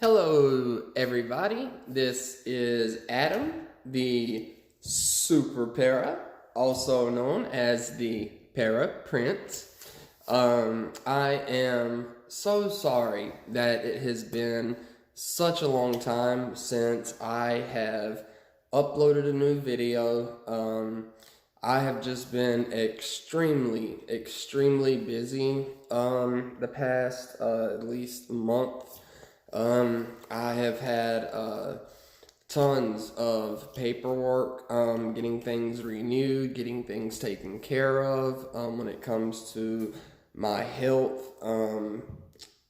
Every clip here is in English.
Hello, everybody. This is Adam, the Super Para, also known as the Para Prince. I am so sorry that it has been such a long time since I have uploaded a new video. I have just been extremely busy the past at least month. I have had tons of paperwork, getting things renewed, getting things taken care of when it comes to my health,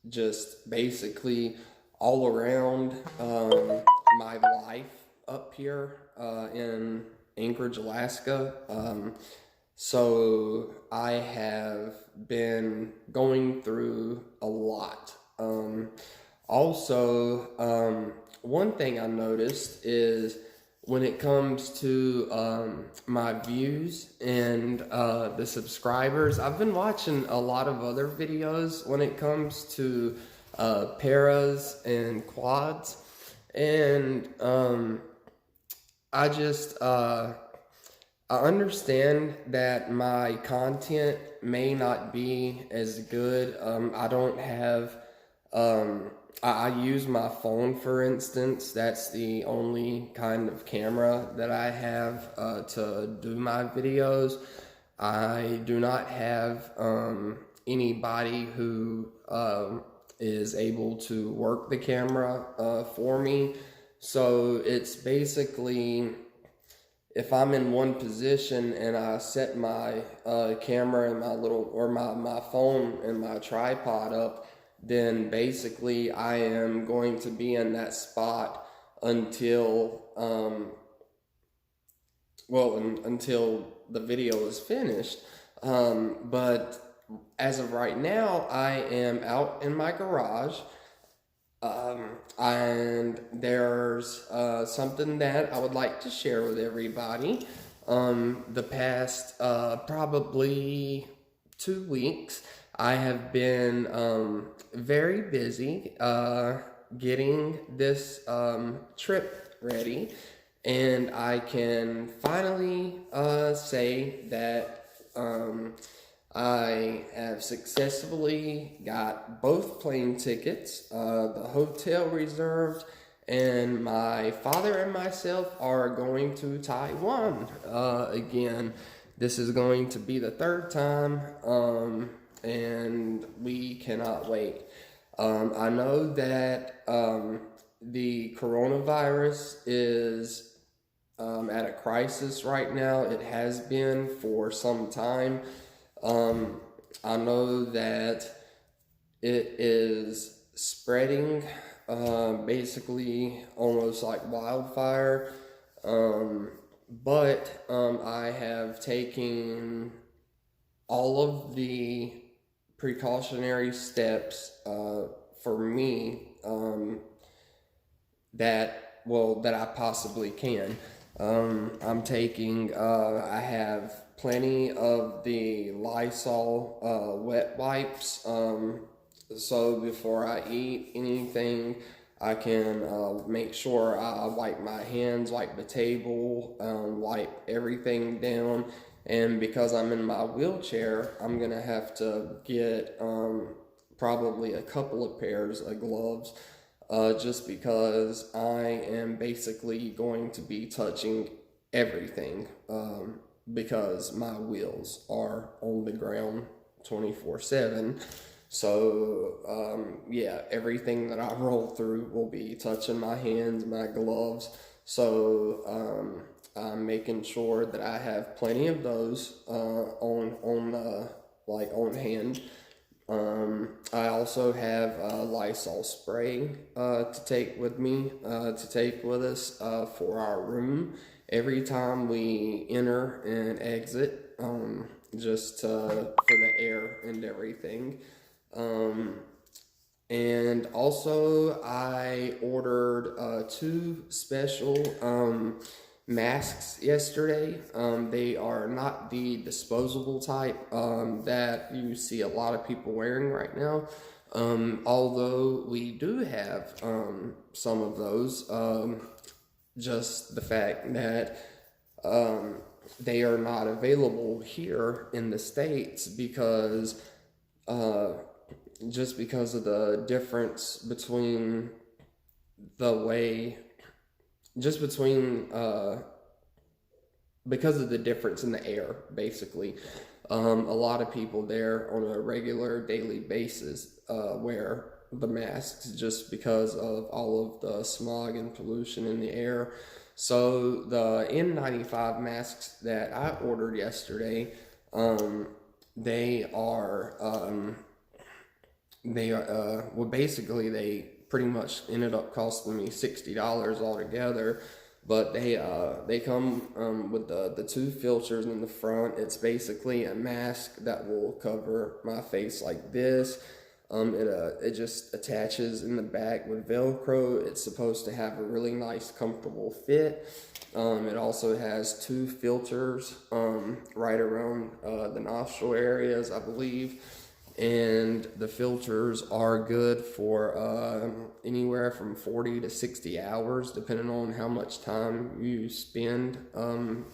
just basically all around my life up here in Anchorage, Alaska. So I have been going through a lot. Also, one thing I noticed is when it comes to my views and the subscribers, I've been watching a lot of other videos when it comes to paras and quads, and I understand that my content may not be as good. I don't have I use my phone, for instance. That's the only kind of camera that I have to do my videos. I do not have anybody who is able to work the camera for me. So it's basically, if I'm in one position and I set my camera and my phone and my tripod up, then basically I am going to be in that spot until until the video is finished. But as of right now, I am out in my garage, and there's something that I would like to share with everybody. The past probably 2 weeks, I have been very busy getting this trip ready, and I can finally say that I have successfully got both plane tickets, the hotel reserved, and my father and myself are going to Taiwan again. This is going to be the third time, and we cannot wait. I know that the coronavirus is at a crisis right now. It has been for some time. I know that it is spreading basically almost like wildfire, but I have taken all of the precautionary steps for me that I possibly can. I'm taking, I have plenty of the Lysol wet wipes, so before I eat anything, I can make sure I wipe my hands, wipe the table, wipe everything down. And because I'm in my wheelchair, I'm going to have to get probably a couple of pairs of gloves, just because I am basically going to be touching everything, because my wheels are on the ground 24/7. So yeah, everything that I roll through will be touching my hands, my gloves. So I'm making sure that I have plenty of those on hand. I also have Lysol spray to take with me, to take with us for our room every time we enter and exit, just for the air and everything. And also I ordered 2 special masks yesterday. They are not the disposable type that you see a lot of people wearing right now. Although we do have some of those, just the fact that they are not available here in the States because just because of the difference between the way, just between because of the difference in the air, basically. A lot of people there on a regular daily basis wear the masks just because of all of the smog and pollution in the air. So the N95 masks that I ordered yesterday, they are well, basically they pretty much ended up costing me $60 altogether. But they come with the two filters in the front. It's basically a mask that will cover my face like this. It just attaches in the back with Velcro. It's supposed to have a really nice, comfortable fit. It also has two filters right around the nostril areas, I believe. And the filters are good for anywhere from 40 to 60 hours, depending on how much time you spend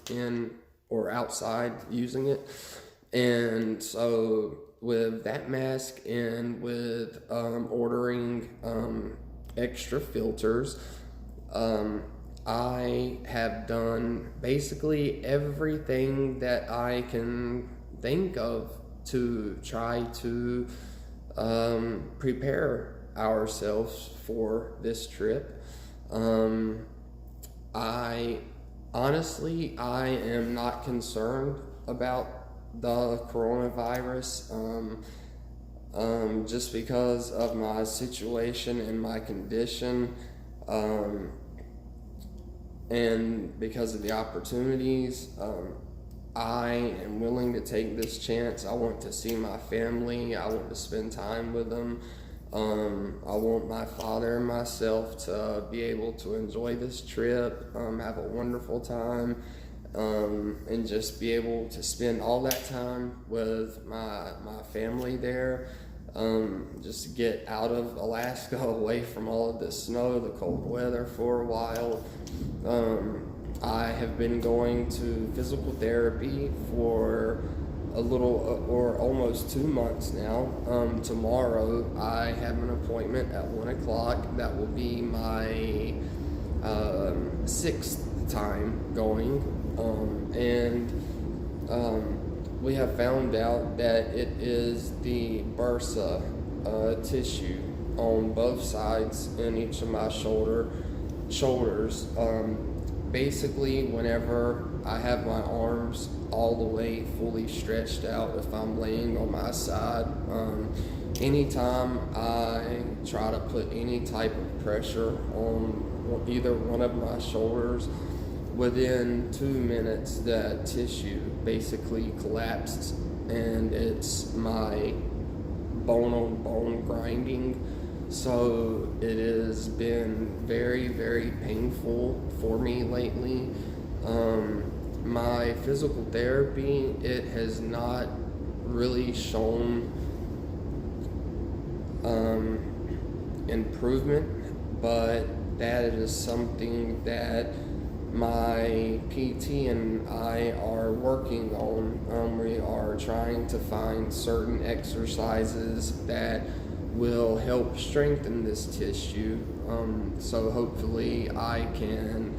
in or outside using it. And so with that mask and with ordering extra filters, I have done basically everything that I can think of to try to prepare ourselves for this trip. I am not concerned about the coronavirus, just because of my situation and my condition, and because of the opportunities. I am willing to take this chance. I want to see my family. I want to spend time with them. I want my father and myself to be able to enjoy this trip, have a wonderful time, and just be able to spend all that time with my family there. Just get out of Alaska, away from all of the snow, the cold weather for a while. I have been going to physical therapy for a little or almost 2 months now. Tomorrow I have an appointment at 1 o'clock. That will be my 6th time going. We have found out that it is the bursa tissue on both sides in each of my shoulders. Basically, whenever I have my arms all the way fully stretched out, if I'm laying on my side, anytime I try to put any type of pressure on either one of my shoulders, within 2 minutes that tissue basically collapses, and it's my bone on bone grinding. So it has been very, very painful for me lately. My physical therapy, it has not really shown improvement, but that is something that my PT and I are working on. We are trying to find certain exercises that will help strengthen this tissue, so hopefully I can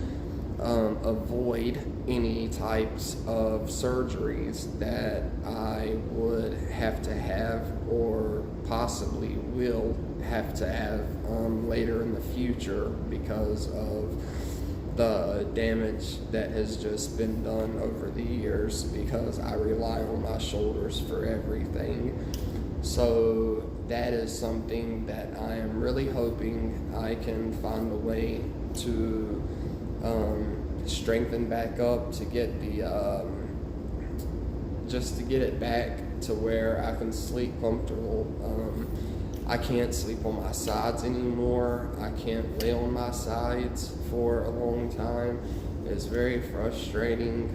avoid any types of surgeries that I would have to have or possibly will have to have later in the future because of the damage that has just been done over the years, because I rely on my shoulders for everything. So that is something that I am really hoping I can find a way to strengthen back up, to get the just to get it back to where I can sleep comfortable. I can't sleep on my sides anymore. I can't lay on my sides for a long time. It's very frustrating,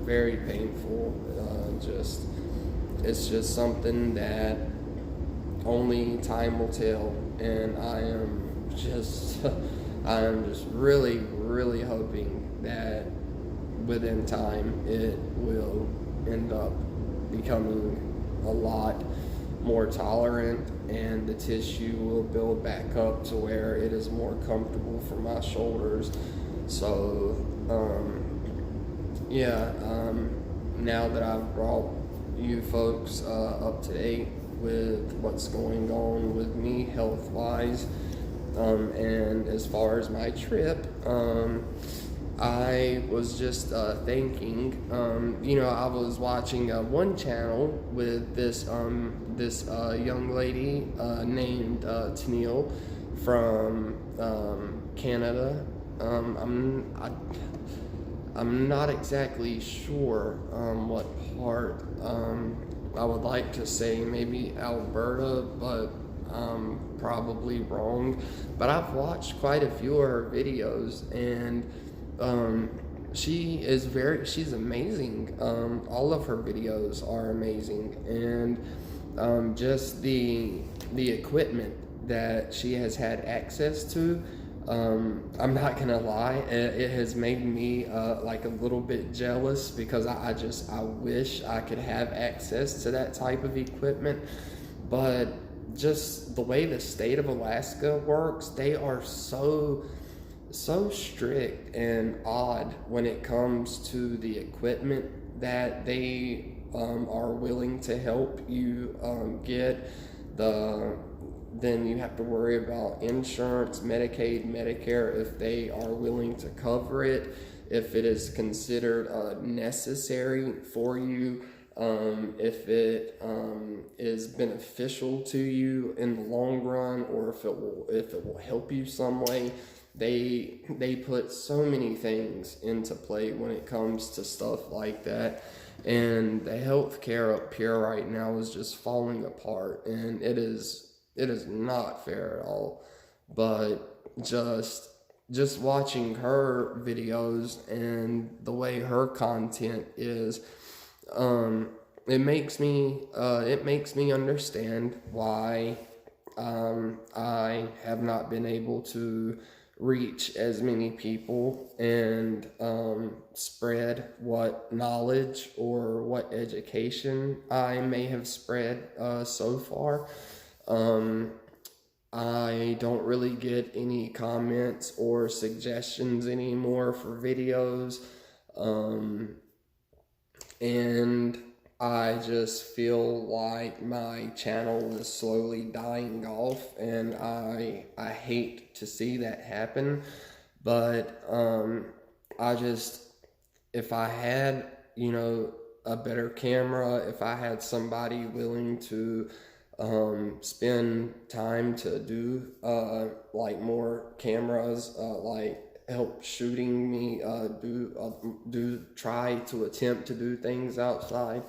very painful. It's just something that only time will tell, and I am just I am just really, really hoping that within time it will end up becoming a lot more tolerant, and the tissue will build back up to where it is more comfortable for my shoulders. So now that I've brought you folks up to date with what's going on with me health wise, and as far as my trip, I was just thinking, I was watching one channel with this young lady named Tennille from Canada. I'm not exactly sure what part. I would like to say maybe Alberta, but I'm probably wrong. But I've watched quite a few of her videos, and she's amazing. All of her videos are amazing, and just the equipment that she has had access to, I'm not gonna lie, it has made me like a little bit jealous, because I wish I could have access to that type of equipment. But just the way the state of Alaska works, they are so strict and odd when it comes to the equipment that they are willing to help you get. Then you have to worry about insurance, Medicaid, Medicare, if they are willing to cover it, if it is considered necessary for you, if it is beneficial to you in the long run, or if it will help you some way. They put so many things into play when it comes to stuff like that, and the healthcare up here right now is just falling apart, and it is not fair at all. But just watching her videos and the way her content is, it makes me understand why I have not been able to reach as many people and spread what knowledge or what education I may have spread so far. I don't really get any comments or suggestions anymore for videos, and I just feel like my channel is slowly dying off, and I hate to see that happen. But if I had, a better camera, if I had somebody willing to spend time to do like more cameras, like help shooting me, try to attempt to do things outside,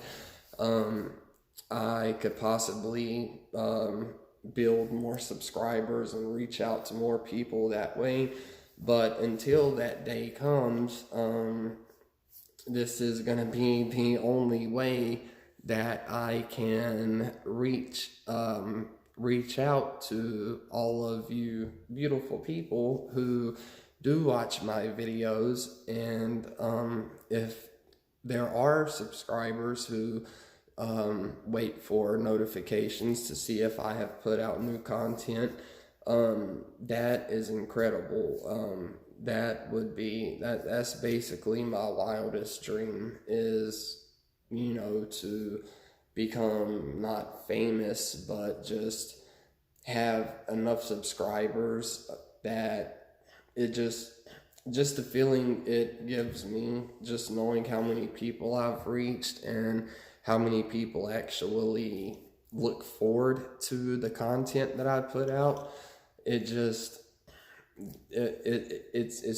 I could possibly build more subscribers and reach out to more people that way. But until that day comes, this is going to be the only way that I can reach out to all of you beautiful people who do watch my videos. And if there are subscribers who wait for notifications to see if I have put out new content, that is incredible. That's basically my wildest dream, is to become not famous, but just have enough subscribers that it just the feeling it gives me, just knowing how many people I've reached and how many people actually look forward to the content that I put out. It's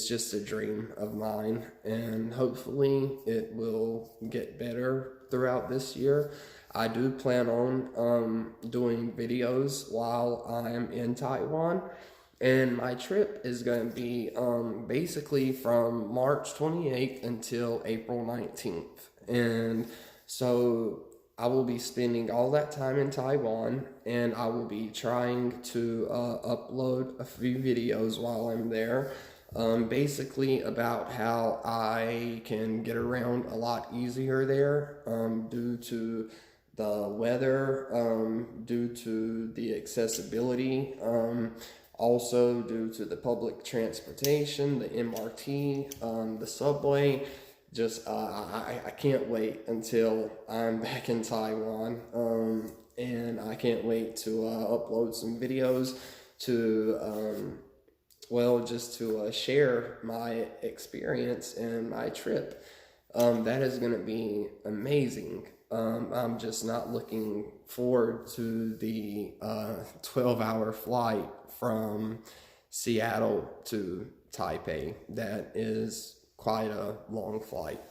just a dream of mine, and hopefully it will get better throughout this year. I do plan on doing videos while I'm in Taiwan, and my trip is going to be basically from March 28th until April 19th. And so I will be spending all that time in Taiwan, and I will be trying to upload a few videos while I'm there, basically about how I can get around a lot easier there, due to the weather, due to the accessibility, also due to the public transportation, the MRT, the subway. Just I can't wait until I'm back in Taiwan, and I can't wait to upload some videos to just to share my experience and my trip. That is going to be amazing. I'm just not looking forward to the 12-hour flight from Seattle to Taipei. That is quite a long flight.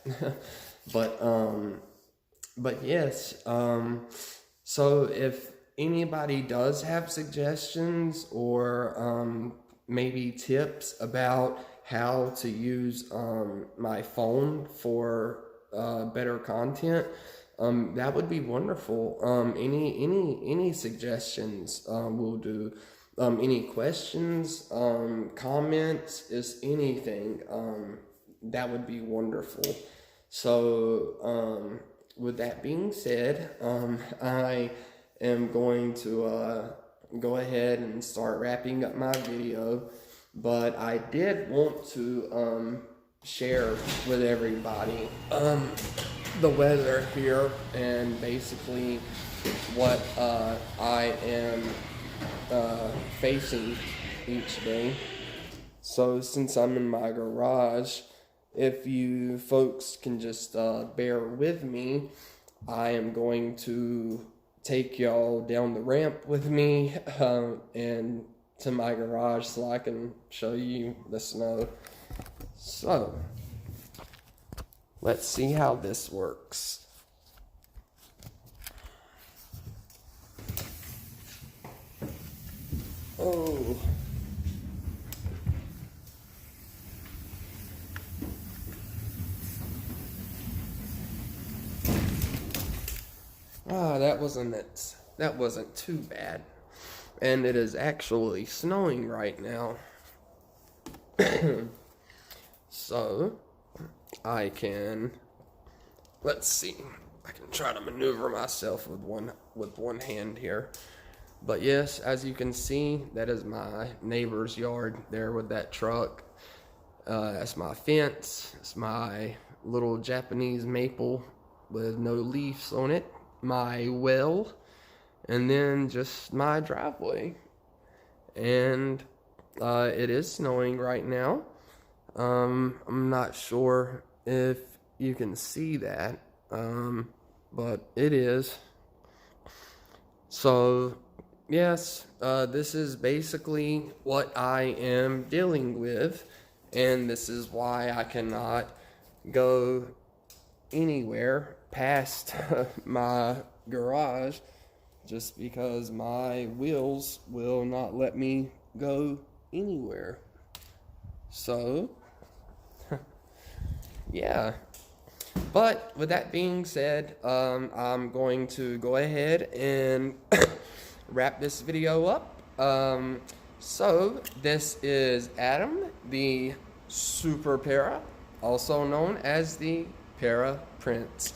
but yes, so if anybody does have suggestions or maybe tips about how to use my phone for better content, that would be wonderful. Any suggestions will do. Any questions, comments, is anything, that would be wonderful. So with that being said, I am going to go ahead and start wrapping up my video, but I did want to share with everybody the weather here and basically what I am facing each day. So since I'm in my garage, if you folks can just bear with me, I am going to take y'all down the ramp with me and to my garage so I can show you the snow. So let's see how this works. Oh. That wasn't too bad. And it is actually snowing right now. So I can, let's see. I can try to maneuver myself with one hand here. But yes, as you can see, that is my neighbor's yard there with that truck. That's my fence. It's my little Japanese maple with no leaves on it. My well. And then just my driveway. And it is snowing right now. I'm not sure if you can see that. But it is. So yes, this is basically what I am dealing with, and this is why I cannot go anywhere past my garage, just because my wheels will not let me go anywhere. So, yeah. But with that being said, I'm going to go ahead and wrap this video up. So this is Adam, the Super Para, also known as the Para Prince.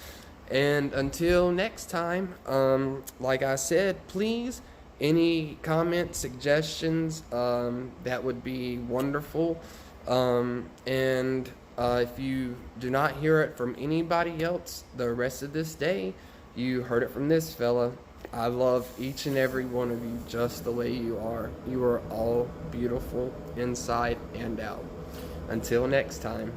And until next time, like I said, please, any comments, suggestions, that would be wonderful. And if you do not hear it from anybody else the rest of this day, you heard it from this fella. I love each and every one of you just the way you are. You are all beautiful inside and out. Until next time.